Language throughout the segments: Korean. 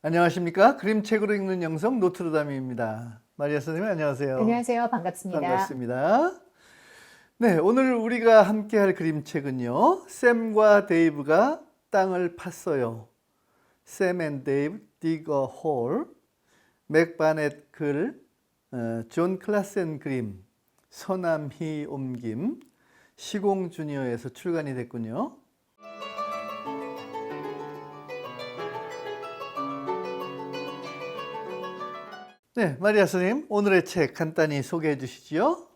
안녕하십니까? 그림책으로 읽는 영성 노트르담입니다. 마리아 선생님 안녕하세요. 안녕하세요. 반갑습니다. 반갑습니다. 네, 오늘 우리가 함께 할 그림책은요. 샘과 데이브가 땅을 팠어요. Sam and Dave dig a hole. 맥 바넷 글, 존 클라센 그림, 서남희 옮김, 시공 주니어에서 출간이 됐군요. 네, 마리아 선생님, 오늘의 책 간단히 소개해 주시지요.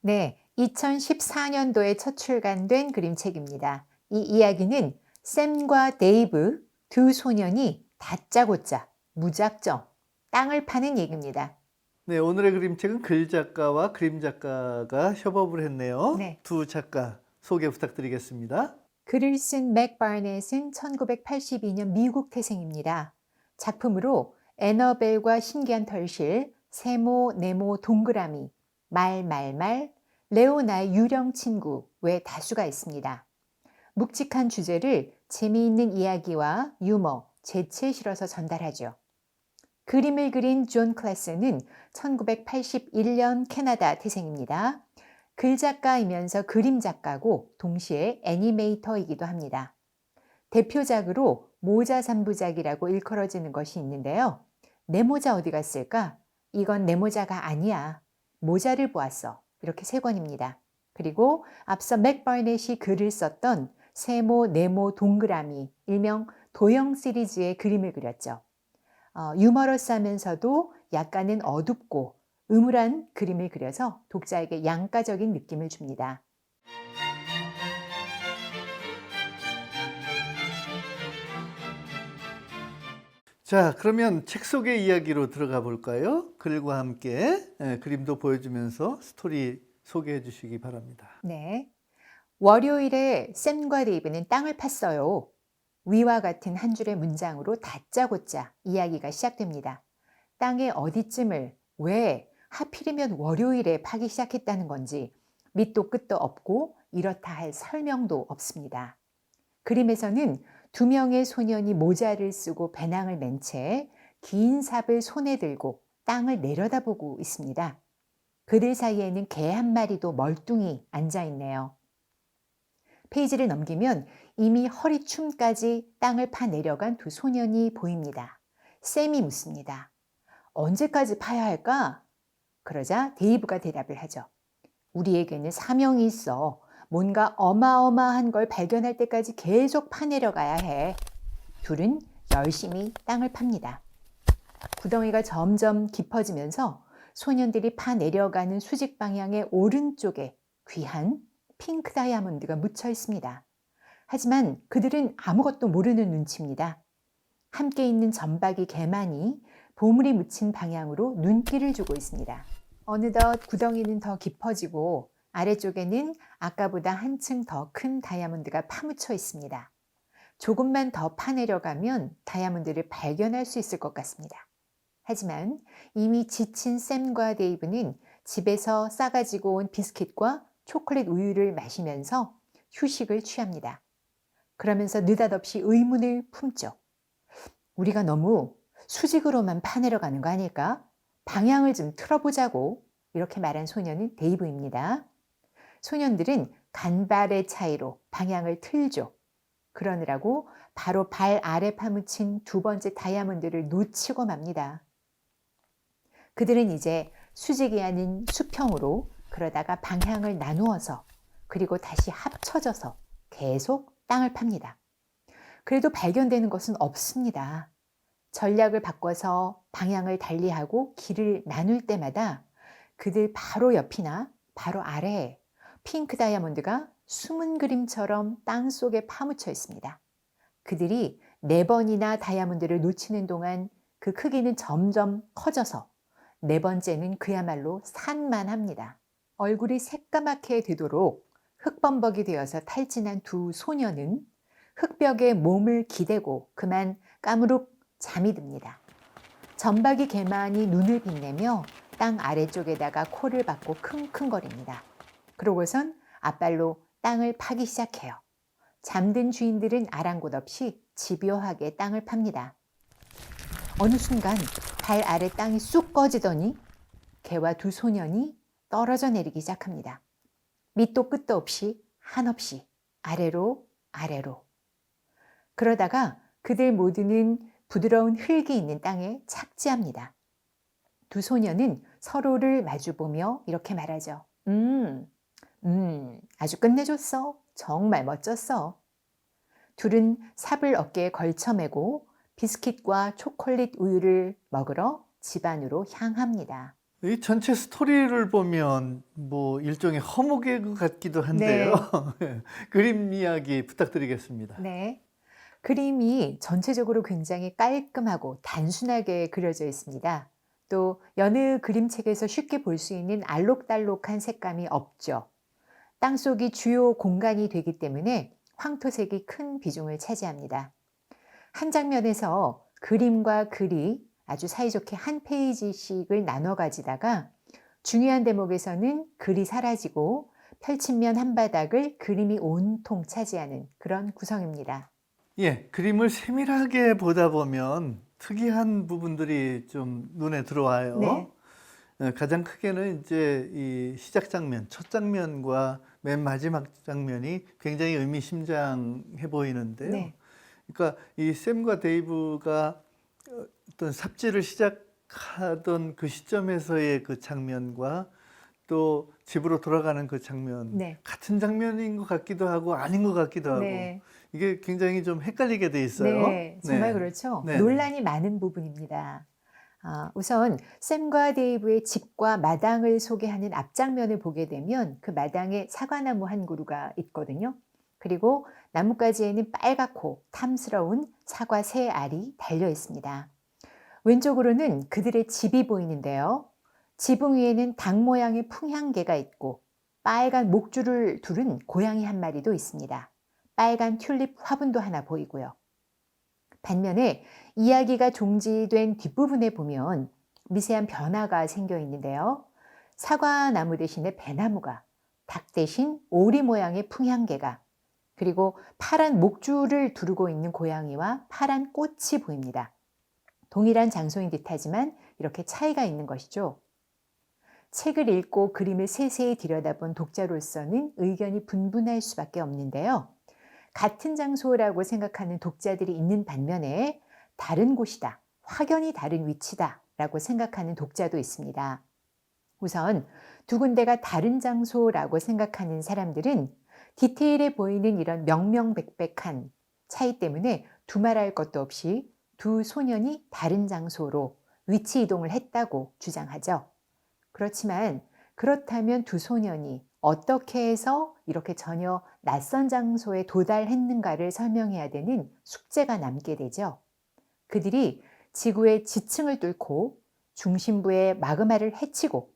네, 2014년도에 첫 출간된 그림책입니다. 이 이야기는 샘과 데이브 두 소년이 다짜고짜 무작정 땅을 파는 얘기입니다. 네, 오늘의 그림책은 글 작가와 그림 작가가 협업을 했네요. 네. 두 작가 소개 부탁드리겠습니다. 글을 쓴 맥 바넷은 1982년 미국 태생입니다. 작품으로 애너벨과 신기한 털실, 세모, 네모, 동그라미, 말, 레오 나의 유령 친구 외 다수가 있습니다. 묵직한 주제를 재미있는 이야기와 유머, 재치에 실어서 전달하죠. 그림을 그린 존 클래스는 1981년 캐나다 태생입니다. 글 작가이면서 그림 작가고 동시에 애니메이터이기도 합니다. 대표작으로 모자 3부작이라고 일컬어지는 것이 있는데요. 내 모자 어디 갔을까? 이건 내 모자가 아니야. 모자를 보았어. 이렇게 세 권입니다. 그리고 앞서 맥 바넷이 글을 썼던 세모, 네모, 동그라미, 일명 도형 시리즈의 그림을 그렸죠. 유머러스하면서도 약간은 어둡고 음울한 그림을 그려서 독자에게 양가적인 느낌을 줍니다. 자, 그러면 책 속의 이야기로 들어가 볼까요? 글과 함께 그림도 보여주면서 스토리 소개해 주시기 바랍니다. 네. 월요일에 샘과 데이브는 땅을 팠어요. 위와 같은 한 줄의 문장으로 다짜고짜 이야기가 시작됩니다. 땅의 어디쯤을 왜 하필이면 월요일에 파기 시작했다는 건지 밑도 끝도 없고 이렇다 할 설명도 없습니다. 그림에서는 두 명의 소년이 모자를 쓰고 배낭을 맨 채 긴 삽을 손에 들고 땅을 내려다보고 있습니다. 그들 사이에는 개 한 마리도 멀뚱히 앉아 있네요. 페이지를 넘기면 이미 허리춤까지 땅을 파 내려간 두 소년이 보입니다. 샘이 묻습니다. 언제까지 파야 할까? 그러자 데이브가 대답을 하죠. 우리에게는 사명이 있어. 뭔가 어마어마한 걸 발견할 때까지 계속 파내려가야 해. 둘은 열심히 땅을 팝니다. 구덩이가 점점 깊어지면서 소년들이 파내려가는 수직 방향의 오른쪽에 귀한 핑크 다이아몬드가 묻혀 있습니다. 하지만 그들은 아무것도 모르는 눈치입니다. 함께 있는 점박이 개만이 보물이 묻힌 방향으로 눈길을 주고 있습니다. 어느덧 구덩이는 더 깊어지고 아래쪽에는 아까보다 한층 더 큰 다이아몬드가 파묻혀 있습니다. 조금만 더 파내려가면 다이아몬드를 발견할 수 있을 것 같습니다. 하지만 이미 지친 샘과 데이브는 집에서 싸가지고 온 비스킷과 초콜릿 우유를 마시면서 휴식을 취합니다. 그러면서 느닷없이 의문을 품죠. 우리가 너무 수직으로만 파내려가는 거 아닐까? 방향을 좀 틀어보자고 이렇게 말한 소년은 데이브입니다. 소년들은 간발의 차이로 방향을 틀죠. 그러느라고 바로 발 아래 파묻힌 두 번째 다이아몬드를 놓치고 맙니다. 그들은 이제 수직이 아닌 수평으로 그러다가 방향을 나누어서 그리고 다시 합쳐져서 계속 땅을 팝니다. 그래도 발견되는 것은 없습니다. 전략을 바꿔서 방향을 달리하고 길을 나눌 때마다 그들 바로 옆이나 바로 아래에 핑크 다이아몬드가 숨은 그림처럼 땅 속에 파묻혀 있습니다. 그들이 4번이나 다이아몬드를 놓치는 동안 그 크기는 점점 커져서 4번째는 그야말로 산만합니다. 얼굴이 새까맣게 되도록 흙범벅이 되어서 탈진한 두 소년은 흙벽에 몸을 기대고 그만 까무룩 잠이 듭니다. 점박이 개만이 눈을 빛내며 땅 아래쪽에다가 코를 박고 킁킁거립니다. 그러고선 앞발로 땅을 파기 시작해요. 잠든 주인들은 아랑곳 없이 집요하게 땅을 팝니다. 어느 순간 발 아래 땅이 쑥 꺼지더니 개와 두 소년이 떨어져 내리기 시작합니다. 밑도 끝도 없이 한없이 아래로 아래로. 그러다가 그들 모두는 부드러운 흙이 있는 땅에 착지합니다. 두 소년은 서로를 마주보며 이렇게 말하죠. 아주 끝내줬어. 정말 멋졌어. 둘은 삽을 어깨에 걸쳐매고 비스킷과 초콜릿 우유를 먹으러 집 안으로 향합니다. 이 전체 스토리를 보면 뭐 일종의 허무 개그 같기도 한데요. 그림 이야기 부탁드리겠습니다. 네. 그림이 전체적으로 굉장히 깔끔하고 단순하게 그려져 있습니다. 또 여느 그림책에서 쉽게 볼 수 있는 알록달록한 색감이 없죠. 땅속이 주요 공간이 되기 때문에 황토색이 큰 비중을 차지합니다. 한 장면에서 그림과 글이 아주 사이좋게 한 페이지씩을 나눠 가지다가 중요한 대목에서는 글이 사라지고 펼친 면 한바닥을 그림이 온통 차지하는 그런 구성입니다. 예, 그림을 세밀하게 보다 보면 특이한 부분들이 좀 눈에 들어와요. 네. 가장 크게는 이제 이 시작 장면, 첫 장면과 맨 마지막 장면이 굉장히 의미심장해 보이는데요. 네. 그러니까 이 샘과 데이브가 어떤 삽질을 시작하던 그 시점에서의 그 장면과 또 집으로 돌아가는 그 장면, 네. 같은 장면인 것 같기도 하고 아닌 것 같기도 하고 네. 이게 굉장히 좀 헷갈리게 돼 있어요. 네, 정말 그렇죠. 네. 논란이 많은 부분입니다. 우선 샘과 데이브의 집과 마당을 소개하는 앞장면을 보게 되면 그 마당에 사과나무 한 그루가 있거든요. 그리고 나뭇가지에는 빨갛고 탐스러운 사과 세 알이 달려 있습니다. 왼쪽으로는 그들의 집이 보이는데요. 지붕 위에는 닭 모양의 풍향계가 있고 빨간 목줄을 두른 고양이 한 마리도 있습니다. 빨간 튤립 화분도 하나 보이고요. 반면에 이야기가 종지된 뒷부분에 보면 미세한 변화가 생겨 있는데요. 사과나무 대신에 배나무가, 닭 대신 오리 모양의 풍향계가, 그리고 파란 목줄을 두르고 있는 고양이와 파란 꽃이 보입니다. 동일한 장소인 듯하지만 이렇게 차이가 있는 것이죠. 책을 읽고 그림을 세세히 들여다본 독자로서는 의견이 분분할 수밖에 없는데요. 같은 장소라고 생각하는 독자들이 있는 반면에 다른 곳이다, 확연히 다른 위치다 라고 생각하는 독자도 있습니다. 우선 두 군데가 다른 장소라고 생각하는 사람들은 디테일해 보이는 이런 명명백백한 차이 때문에 두말할 것도 없이 두 소년이 다른 장소로 위치 이동을 했다고 주장하죠. 그렇지만 그렇다면 두 소년이 어떻게 해서 이렇게 전혀 낯선 장소에 도달했는가를 설명해야 되는 숙제가 남게 되죠. 그들이 지구의 지층을 뚫고 중심부의 마그마를 헤치고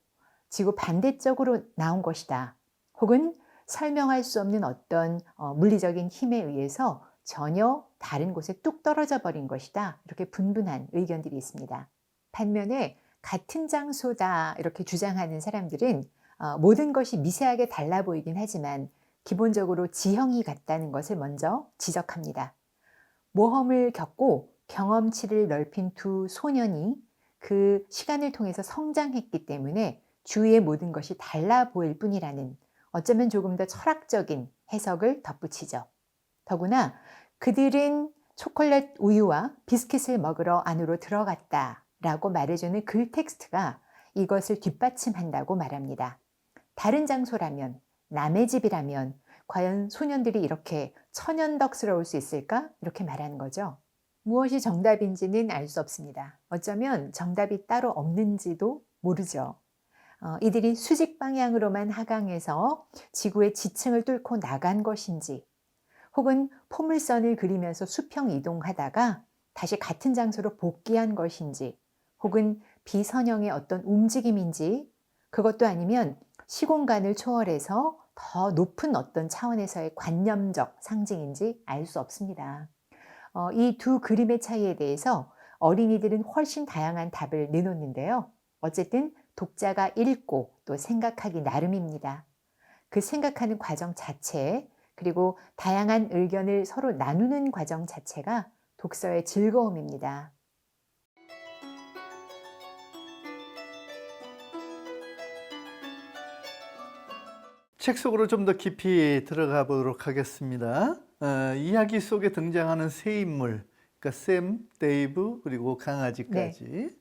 지구 반대쪽으로 나온 것이다. 혹은 설명할 수 없는 어떤 물리적인 힘에 의해서 전혀 다른 곳에 뚝 떨어져 버린 것이다. 이렇게 분분한 의견들이 있습니다. 반면에 같은 장소다 이렇게 주장하는 사람들은 모든 것이 미세하게 달라 보이긴 하지만 기본적으로 지형이 같다는 것을 먼저 지적합니다. 모험을 겪고 경험치를 넓힌 두 소년이 그 시간을 통해서 성장했기 때문에 주위의 모든 것이 달라 보일 뿐이라는 어쩌면 조금 더 철학적인 해석을 덧붙이죠. 더구나 그들은 초콜릿 우유와 비스킷을 먹으러 안으로 들어갔다 라고 말해주는 글 텍스트가 이것을 뒷받침한다고 말합니다. 다른 장소라면, 남의 집이라면 과연 소년들이 이렇게 천연덕스러울 수 있을까? 이렇게 말하는 거죠. 무엇이 정답인지는 알 수 없습니다. 어쩌면 정답이 따로 없는지도 모르죠. 이들이 수직 방향으로만 하강해서 지구의 지층을 뚫고 나간 것인지 혹은 포물선을 그리면서 수평 이동하다가 다시 같은 장소로 복귀한 것인지 혹은 비선형의 어떤 움직임인지 그것도 아니면 시공간을 초월해서 더 높은 어떤 차원에서의 관념적 상징인지 알 수 없습니다. 이 두 그림의 차이에 대해서 어린이들은 훨씬 다양한 답을 내놓는데요. 어쨌든 독자가 읽고 또 생각하기 나름입니다. 그 생각하는 과정 자체 그리고 다양한 의견을 서로 나누는 과정 자체가 독서의 즐거움입니다. 책 속으로 좀 더 깊이 들어가 보도록 하겠습니다. 이야기 속에 등장하는 세 인물, 그러니까 샘, 데이브, 그리고 네. 강아지까지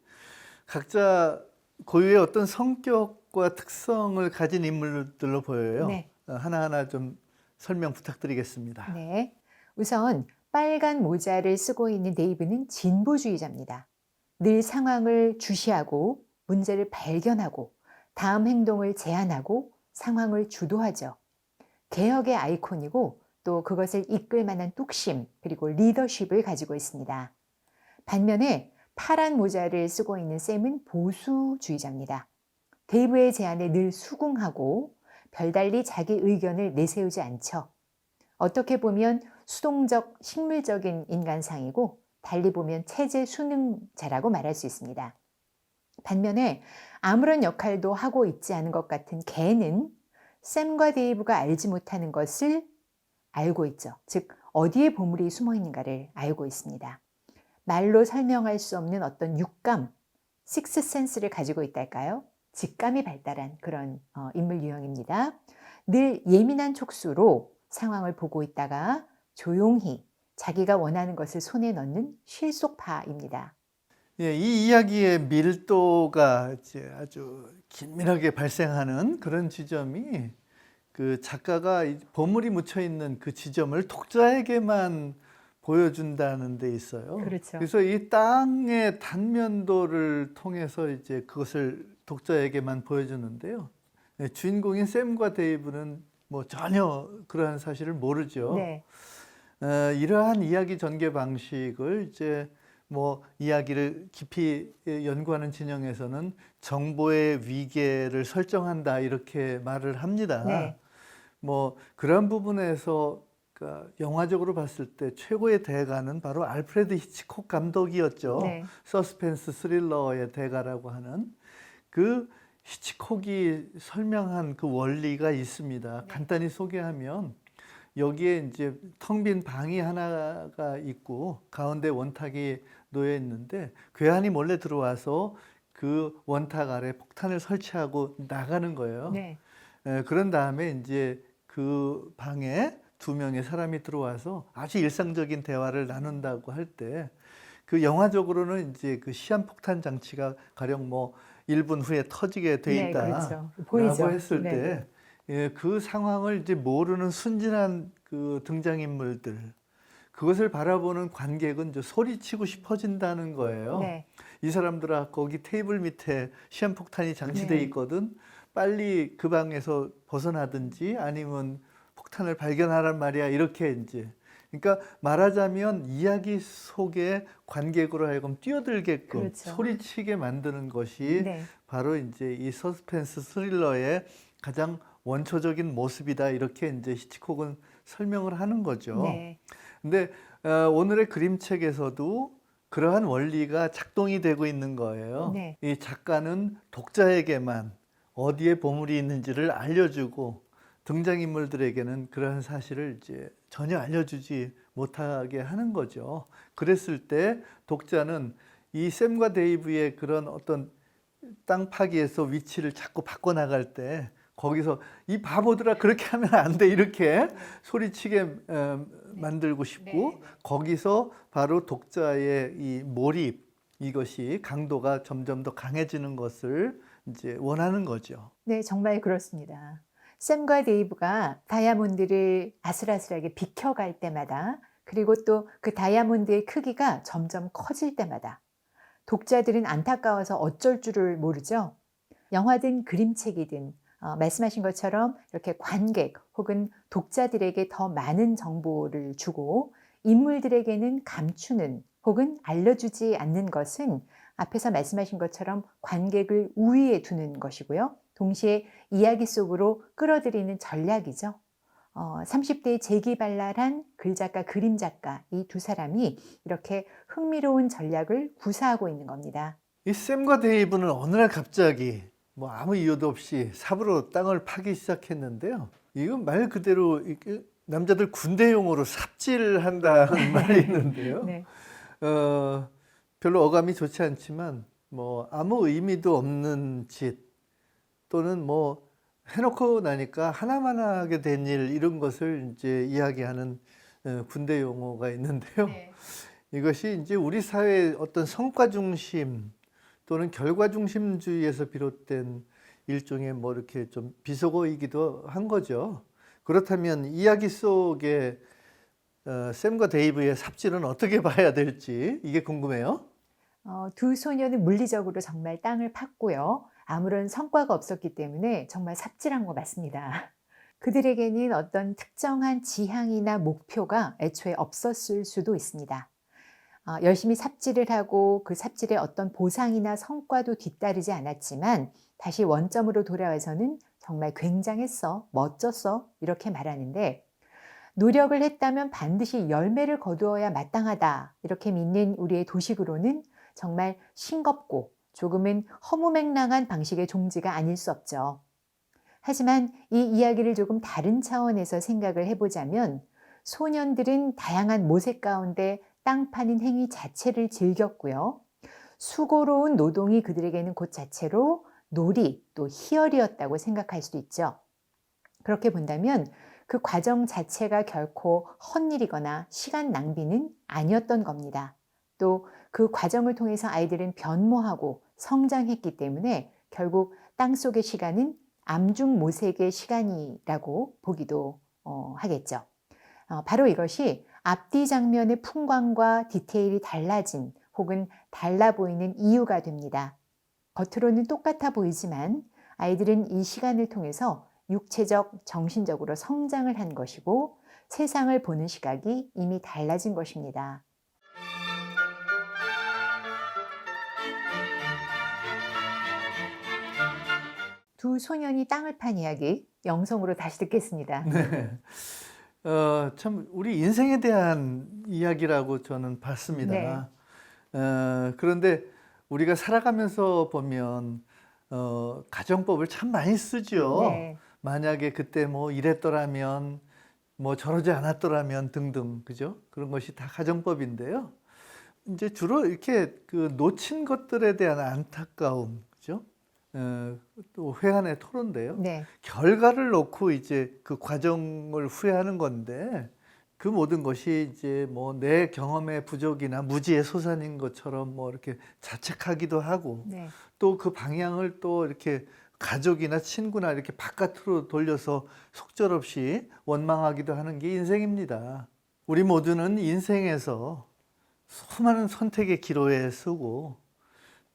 각자 고유의 어떤 성격과 특성을 가진 인물들로 보여요. 네. 하나하나 좀 설명 부탁드리겠습니다. 네. 우선 빨간 모자를 쓰고 있는 데이브는 진보주의자입니다. 늘 상황을 주시하고 문제를 발견하고 다음 행동을 제안하고 상황을 주도하죠. 개혁의 아이콘이고 또 그것을 이끌 만한 뚝심 그리고 리더십을 가지고 있습니다. 반면에 파란 모자를 쓰고 있는 샘은 보수주의자입니다. 데이브의 제안에 늘 수긍하고 별달리 자기 의견을 내세우지 않죠. 어떻게 보면 수동적, 식물적인 인간상이고 달리 보면 체제 수능자라고 말할 수 있습니다. 반면에 아무런 역할도 하고 있지 않은 것 같은 개는 샘과 데이브가 알지 못하는 것을 알고 있죠. 즉 어디에 보물이 숨어 있는가를 알고 있습니다. 말로 설명할 수 없는 어떤 육감, 식스 센스를 가지고 있달까요? 직감이 발달한 그런 인물 유형입니다. 늘 예민한 촉수로 상황을 보고 있다가 조용히 자기가 원하는 것을 손에 넣는 실속파입니다. 예, 이 이야기의 밀도가 이제 아주 긴밀하게 발생하는 그런 지점이 그 작가가 보물이 묻혀 있는 그 지점을 독자에게만 보여준다는 데 있어요. 그렇죠. 그래서 이 땅의 단면도를 통해서 이제 그것을 독자에게만 보여주는데요. 네, 주인공인 샘과 데이브는 뭐 전혀 그러한 사실을 모르죠. 네. 이러한 이야기 전개 방식을 이제 뭐 이야기를 깊이 연구하는 진영에서는 정보의 위계를 설정한다 이렇게 말을 합니다. 네. 뭐 그런 부분에서 그러니까 영화적으로 봤을 때 최고의 대가는 바로 알프레드 히치콕 감독이었죠. 네. 서스펜스 스릴러의 대가라고 하는 그 히치콕이 설명한 그 원리가 있습니다. 간단히 소개하면 여기에 이제 텅 빈 방이 하나가 있고 가운데 원탁이 놓여 있는데 괴한이 몰래 들어와서 그 원탁 아래 폭탄을 설치하고 나가는 거예요. 네. 그런 다음에 이제 그 방에 두 명의 사람이 들어와서 아주 일상적인 대화를 나눈다고 할 때 그 영화적으로는 이제 그 시한폭탄 장치가 가령 뭐 1분 후에 터지게 돼 네, 있다라고 그렇죠. 보이죠. 했을 네. 때 그 상황을 이제 모르는 순진한 그 등장인물들 그것을 바라보는 관객은 이제 소리치고 싶어진다는 거예요. 네. 이 사람들아 거기 테이블 밑에 시한폭탄이 장치돼 네. 있거든. 빨리 그 방에서 벗어나든지 아니면 폭탄을 발견하란 말이야. 이렇게 이제 그러니까 말하자면 이야기 속에 관객으로 하여금 뛰어들게끔 그렇죠. 소리치게 만드는 것이 네. 바로 이제 이 서스펜스 스릴러의 가장 원초적인 모습이다. 이렇게 이제 히치콕은 설명을 하는 거죠. 네. 근데 오늘의 그림책에서도 그러한 원리가 작동이 되고 있는 거예요. 네. 이 작가는 독자에게만 어디에 보물이 있는지를 알려주고 등장인물들에게는 그러한 사실을 이제 전혀 알려주지 못하게 하는 거죠. 그랬을 때 독자는 이 샘과 데이브의 그런 어떤 땅 파기에서 위치를 자꾸 바꿔나갈 때 거기서 이 바보들아 그렇게 하면 안 돼 이렇게 소리치게 만들고 싶고 거기서 바로 독자의 이 몰입 이것이 강도가 점점 더 강해지는 것을 이제 원하는 거죠. 네, 정말 그렇습니다. 샘과 데이브가 다이아몬드를 아슬아슬하게 비켜갈 때마다 그리고 또 그 다이아몬드의 크기가 점점 커질 때마다 독자들은 안타까워서 어쩔 줄을 모르죠. 영화든 그림책이든 말씀하신 것처럼 이렇게 관객 혹은 독자들에게 더 많은 정보를 주고 인물들에게는 감추는 혹은 알려주지 않는 것은 앞에서 말씀하신 것처럼 관객을 우위에 두는 것이고요. 동시에 이야기 속으로 끌어들이는 전략이죠. 30대의 재기발랄한 글작가, 그림작가 이 두 사람이 이렇게 흥미로운 전략을 구사하고 있는 겁니다. 이 샘과 데이브는 어느 날 갑자기 뭐 아무 이유도 없이 삽으로 땅을 파기 시작했는데요. 이건 말 그대로 남자들 군대용으로 삽질을 한다는 말이 있는데요. 네. 별로 어감이 좋지 않지만 뭐 아무 의미도 없는 짓 또는 뭐 해놓고 나니까 하나만 하게 된 일 이런 것을 이제 이야기하는 군대 용어가 있는데요. 네. 이것이 이제 우리 사회의 어떤 성과 중심 또는 결과 중심주의에서 비롯된 일종의 뭐 이렇게 좀 비속어이기도 한 거죠. 그렇다면 이야기 속에 샘과 데이브의 삽질은 어떻게 봐야 될지 이게 궁금해요. 두 소녀는 물리적으로 정말 땅을 팠고요. 아무런 성과가 없었기 때문에 정말 삽질한 거 맞습니다. 그들에게는 어떤 특정한 지향이나 목표가 애초에 없었을 수도 있습니다. 열심히 삽질을 하고 그 삽질에 어떤 보상이나 성과도 뒤따르지 않았지만 다시 원점으로 돌아와서는 정말 굉장했어, 멋졌어 이렇게 말하는데 노력을 했다면 반드시 열매를 거두어야 마땅하다 이렇게 믿는 우리의 도식으로는 정말 싱겁고 조금은 허무맹랑한 방식의 종지가 아닐 수 없죠. 하지만 이 이야기를 조금 다른 차원에서 생각을 해보자면 소년들은 다양한 모색 가운데 땅 파는 행위 자체를 즐겼고요. 수고로운 노동이 그들에게는 곧 자체로 놀이 또 희열이었다고 생각할 수도 있죠. 그렇게 본다면 그 과정 자체가 결코 헛일이거나 시간 낭비는 아니었던 겁니다. 또 그 과정을 통해서 아이들은 변모하고 성장했기 때문에 결국 땅속의 시간은 암중 모색의 시간이라고 보기도 하겠죠. 바로 이것이 앞뒤 장면의 풍광과 디테일이 달라진 혹은 달라 보이는 이유가 됩니다. 겉으로는 똑같아 보이지만 아이들은 이 시간을 통해서 육체적, 정신적으로 성장을 한 것이고 세상을 보는 시각이 이미 달라진 것입니다. 두 소년이 땅을 판 이야기 영성으로 다시 듣겠습니다. 네. 참 우리 인생에 대한 이야기라고 저는 네. 봤습니다. 그런데 우리가 살아가면서 보면 가정법을 참 많이 쓰죠. 네. 만약에 그때 뭐 이랬더라면 뭐 저러지 않았더라면 등등 그죠? 그런 것이 다 가정법인데요. 이제 주로 이렇게 그 놓친 것들에 대한 안타까움 그죠? 또 회한의 토로인데요. 네. 결과를 놓고 이제 그 과정을 후회하는 건데 그 모든 것이 이제 뭐 내 경험의 부족이나 무지의 소산인 것처럼 뭐 이렇게 자책하기도 하고 네. 또 그 방향을 또 이렇게 가족이나 친구나 이렇게 바깥으로 돌려서 속절없이 원망하기도 하는 게 인생입니다. 우리 모두는 인생에서 수많은 선택의 기로에 서고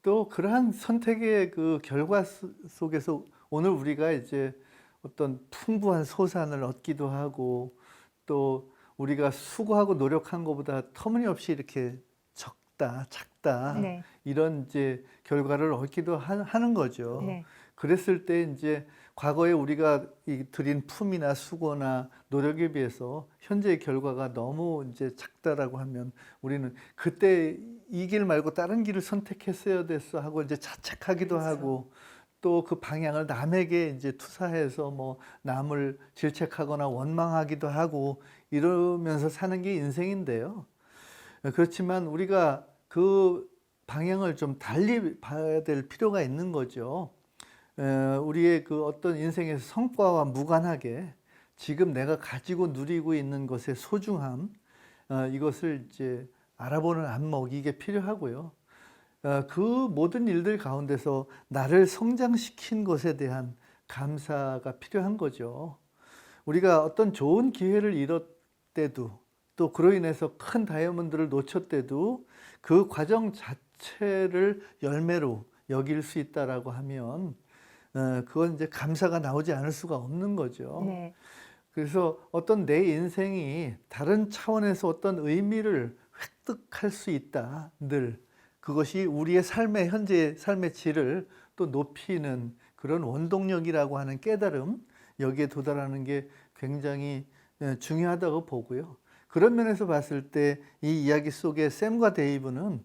또 그러한 선택의 그 결과 속에서 오늘 우리가 이제 어떤 풍부한 소산을 얻기도 하고 또 우리가 수고하고 노력한 것보다 터무니없이 이렇게 적다, 작다 네. 이런 이제 결과를 얻기도 하는 거죠. 네. 그랬을 때 이제 과거에 우리가 들인 품이나 수고나 노력에 비해서 현재의 결과가 너무 이제 작다라고 하면 우리는 그때 이 길 말고 다른 길을 선택했어야 됐어 하고 이제 자책하기도 그렇죠. 하고 또 그 방향을 남에게 이제 투사해서 뭐 남을 질책하거나 원망하기도 하고 이러면서 사는 게 인생인데요. 그렇지만 우리가 그 방향을 좀 달리 봐야 될 필요가 있는 거죠. 우리의 그 어떤 인생의 성과와 무관하게 지금 내가 가지고 누리고 있는 것의 소중함, 이것을 이제 알아보는 안목 이게 필요하고요. 그 모든 일들 가운데서 나를 성장시킨 것에 대한 감사가 필요한 거죠. 우리가 어떤 좋은 기회를 잃었대도 또 그로 인해서 큰 다이아몬드를 놓쳤대도 그 과정 자체를 열매로 여길 수 있다라고 하면 그건 이제 감사가 나오지 않을 수가 없는 거죠. 네. 그래서 어떤 내 인생이 다른 차원에서 어떤 의미를 획득할 수 있다. 늘 그것이 우리의 삶의 현재 삶의 질을 또 높이는 그런 원동력이라고 하는 깨달음 여기에 도달하는 게 굉장히 중요하다고 보고요. 그런 면에서 봤을 때 이 이야기 속에 샘과 데이브는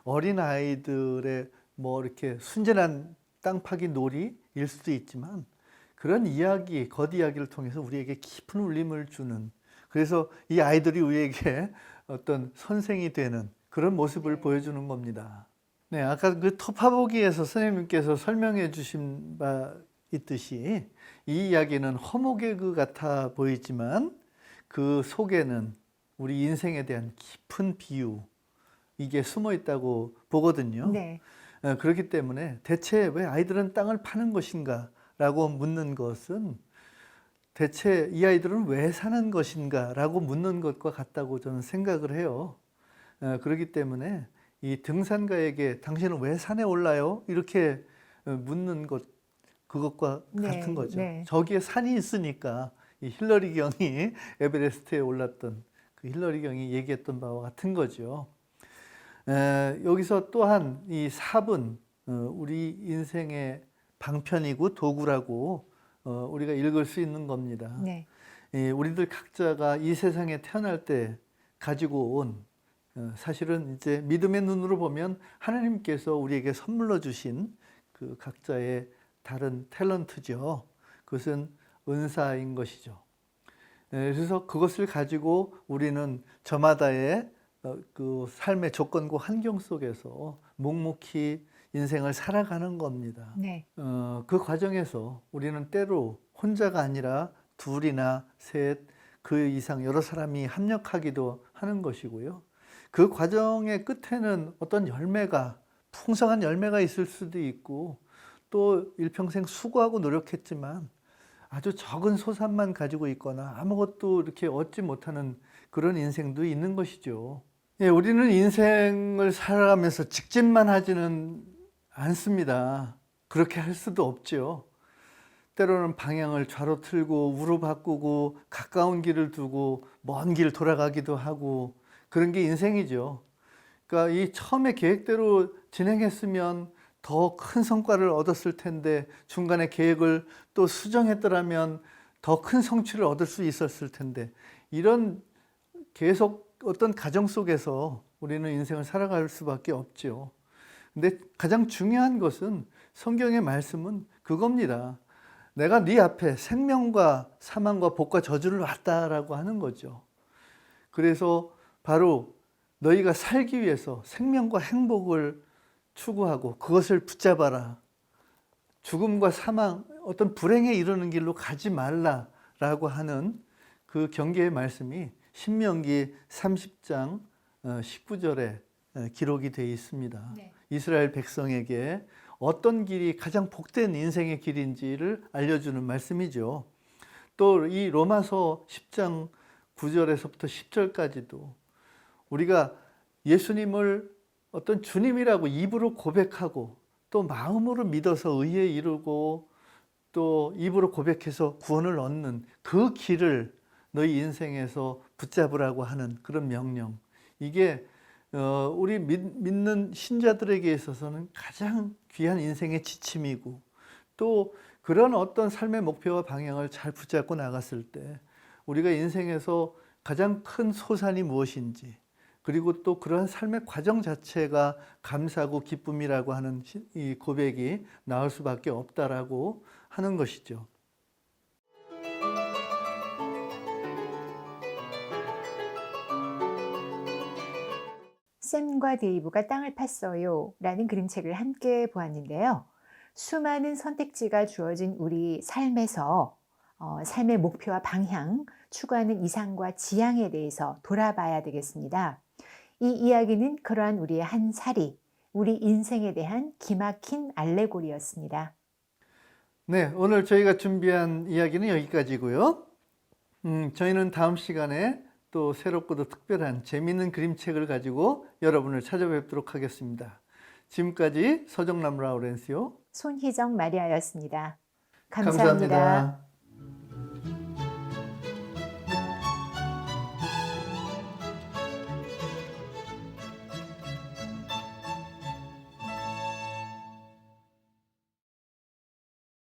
어린 아이들의 뭐 이렇게 순진한 땅 파기 놀이일 수도 있지만 그런 이야기, 겉이야기를 통해서 우리에게 깊은 울림을 주는 그래서 이 아이들이 우리에게 어떤 선생이 되는 그런 모습을 보여주는 겁니다. 네, 아까 그 토파보기에서 선생님께서 설명해 주신 바 있듯이 이 이야기는 허무개그 같아 보이지만 그 속에는 우리 인생에 대한 깊은 비유, 이게 숨어 있다고 보거든요. 네. 그렇기 때문에 대체 왜 아이들은 땅을 파는 것인가 라고 묻는 것은 대체 이 아이들은 왜 사는 것인가 라고 묻는 것과 같다고 저는 생각을 해요. 그렇기 때문에 이 등산가에게 당신은 왜 산에 올라요? 이렇게 묻는 것, 그것과 네, 같은 거죠. 네. 저기에 산이 있으니까 이 힐러리 경이 에베레스트에 올랐던 그 힐러리 경이 얘기했던 바와 같은 거죠. 여기서 또한 이 삽은 우리 인생의 방편이고 도구라고 우리가 읽을 수 있는 겁니다. 네. 우리들 각자가 이 세상에 태어날 때 가지고 온 사실은 이제 믿음의 눈으로 보면 하나님께서 우리에게 선물로 주신 그 각자의 다른 탤런트죠. 그것은 은사인 것이죠. 그래서 그것을 가지고 우리는 저마다의 그 삶의 조건과 환경 속에서 묵묵히 인생을 살아가는 겁니다. 네. 그 과정에서 우리는 때로 혼자가 아니라 둘이나 셋, 그 이상 여러 사람이 합력하기도 하는 것이고요. 그 과정의 끝에는 어떤 열매가, 풍성한 열매가 있을 수도 있고 또 일평생 수고하고 노력했지만 아주 적은 소산만 가지고 있거나 아무것도 이렇게 얻지 못하는 그런 인생도 있는 것이죠. 우리는 인생을 살아가면서 직진만 하지는 않습니다. 그렇게 할 수도 없죠. 때로는 방향을 좌로 틀고 우로 바꾸고 가까운 길을 두고 먼 길 돌아가기도 하고 그런 게 인생이죠. 그러니까 이 처음에 계획대로 진행했으면 더 큰 성과를 얻었을 텐데 중간에 계획을 또 수정했더라면 더 큰 성취를 얻을 수 있었을 텐데 이런 계속 어떤 가정 속에서 우리는 인생을 살아갈 수밖에 없죠. 근데 가장 중요한 것은 성경의 말씀은 그겁니다. 내가 네 앞에 생명과 사망과 복과 저주를 놨다라고 하는 거죠. 그래서 바로 너희가 살기 위해서 생명과 행복을 추구하고 그것을 붙잡아라. 죽음과 사망, 어떤 불행에 이르는 길로 가지 말라라고 하는 그 경계의 말씀이 신명기 30장 19절에 기록이 되어 있습니다. 네. 이스라엘 이스라엘 백성에게 어떤 길이 가장 복된 인생의 길인지를 알려주는 말씀이죠. 또 이 로마서 10장 9절에서부터 10절까지도 우리가 예수님을 어떤 주님이라고 입으로 고백하고 또 마음으로 믿어서 의에 이르고 또 입으로 고백해서 구원을 얻는 그 길을 너희 인생에서 붙잡으라고 하는 그런 명령. 이게 우리 믿는 신자들에게 있어서는 가장 귀한 인생의 지침이고 또 그런 어떤 삶의 목표와 방향을 잘 붙잡고 나갔을 때 우리가 인생에서 가장 큰 소산이 무엇인지 그리고 또 그러한 삶의 과정 자체가 감사고 기쁨이라고 하는 이 고백이 나올 수밖에 없다라고 하는 것이죠. 샘과 데이브가 땅을 팠어요 라는 그림책을 함께 보았는데요. 수많은 선택지가 주어진 우리 삶에서 삶의 목표와 방향, 추구하는 이상과 지향에 대해서 돌아봐야 되겠습니다. 이 이야기는 그러한 우리의 한 사리, 우리 인생에 대한 기막힌 알레고리였습니다. 네, 오늘 저희가 준비한 이야기는 여기까지고요. 저희는 다음 시간에 또 새롭고도 특별한 재미있는 그림책을 가지고 여러분을 찾아뵙도록 하겠습니다. 지금까지 서정남 라우렌시오 손희정 마리아였습니다. 감사합니다.